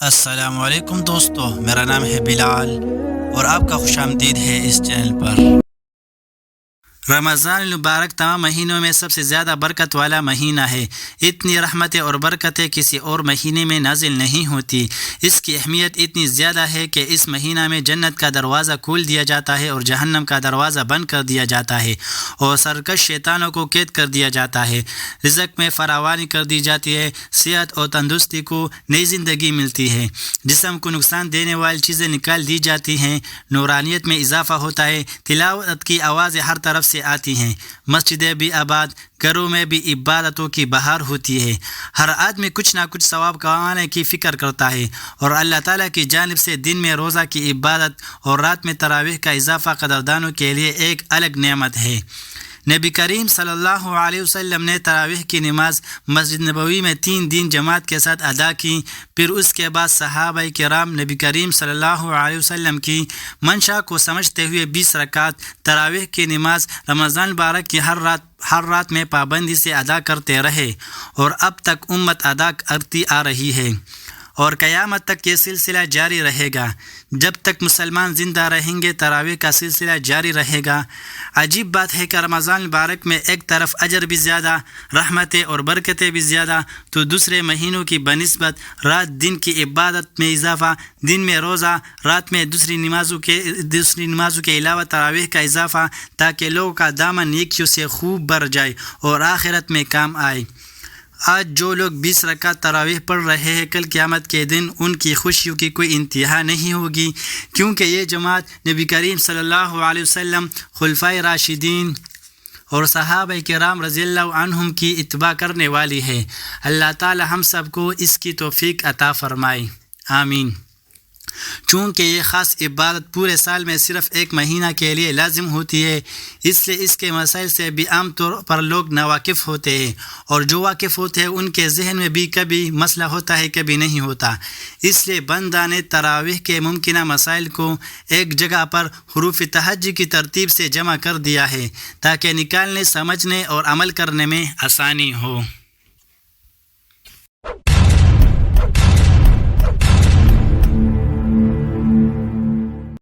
السلام علیکم دوستو، میرا نام ہے بلال اور آپ کا خوش آمدید ہے اس چینل پر۔ رمضان المبارک تمام مہینوں میں سب سے زیادہ برکت والا مہینہ ہے۔ اتنی رحمتیں اور برکتیں کسی اور مہینے میں نازل نہیں ہوتی۔ اس کی اہمیت اتنی زیادہ ہے کہ اس مہینہ میں جنت کا دروازہ کھول دیا جاتا ہے اور جہنم کا دروازہ بند کر دیا جاتا ہے اور سرکش شیطانوں کو قید کر دیا جاتا ہے۔ رزق میں فراوانی کر دی جاتی ہے، صحت اور تندرستی کو نئی زندگی ملتی ہے، جسم کو نقصان دینے والی چیزیں نکال دی جاتی ہیں، نورانیت میں اضافہ ہوتا ہے، تلاوت کی آوازیں ہر طرف سے آتی ہیں، مسجدیں بھی آباد، گھروں میں بھی عبادتوں کی بہار ہوتی ہے۔ ہر آدمی کچھ نہ کچھ ثواب کمانے کی فکر کرتا ہے اور اللہ تعالیٰ کی جانب سے دن میں روزہ کی عبادت اور رات میں تراویح کا اضافہ قدردانوں کے لیے ایک الگ نعمت ہے۔ نبی کریم صلی اللہ علیہ وسلم نے تراویح کی نماز مسجد نبوی میں 3 دن جماعت کے ساتھ ادا کی۔ پھر اس کے بعد صحابہ کرام نبی کریم صلی اللہ علیہ وسلم کی منشا کو سمجھتے ہوئے 20 رکعت تراویح کی نماز رمضان المبارک کی ہر رات میں پابندی سے ادا کرتے رہے اور اب تک امت ادا کرتی آ رہی ہے اور قیامت تک یہ سلسلہ جاری رہے گا۔ جب تک مسلمان زندہ رہیں گے تراویح کا سلسلہ جاری رہے گا۔ عجیب بات ہے کہ رمضان المبارک میں ایک طرف اجر بھی زیادہ، رحمتیں اور برکتیں بھی زیادہ، تو دوسرے مہینوں کی بنسبت رات دن کی عبادت میں اضافہ، دن میں روزہ، رات میں دوسری نمازوں کے علاوہ تراویح کا اضافہ، تاکہ لوگوں کا دامن نیکیوں سے خوب بھر جائے اور آخرت میں کام آئے۔ آج جو لوگ 20 رکعت تراویح پڑھ رہے ہیں، کل قیامت کے دن ان کی خوشیوں کی کوئی انتہا نہیں ہوگی، کیونکہ یہ جماعت نبی کریم صلی اللہ علیہ وسلم، خلفائے راشدین اور صحابہ کرام رضی اللہ عنہم کی اتباع کرنے والی ہے۔ اللہ تعالی ہم سب کو اس کی توفیق عطا فرمائے، آمین۔ چونکہ یہ خاص عبادت پورے سال میں صرف ایک مہینہ کے لیے لازم ہوتی ہے، اس لیے اس کے مسائل سے بھی عام طور پر لوگ ناواقف ہوتے ہیں، اور جو واقف ہوتے ہیں ان کے ذہن میں بھی کبھی مسئلہ ہوتا ہے، کبھی نہیں ہوتا۔ اس لیے بندہ نے تراویح کے ممکنہ مسائل کو ایک جگہ پر حروف تہجی کی ترتیب سے جمع کر دیا ہے، تاکہ نکالنے، سمجھنے اور عمل کرنے میں آسانی ہو۔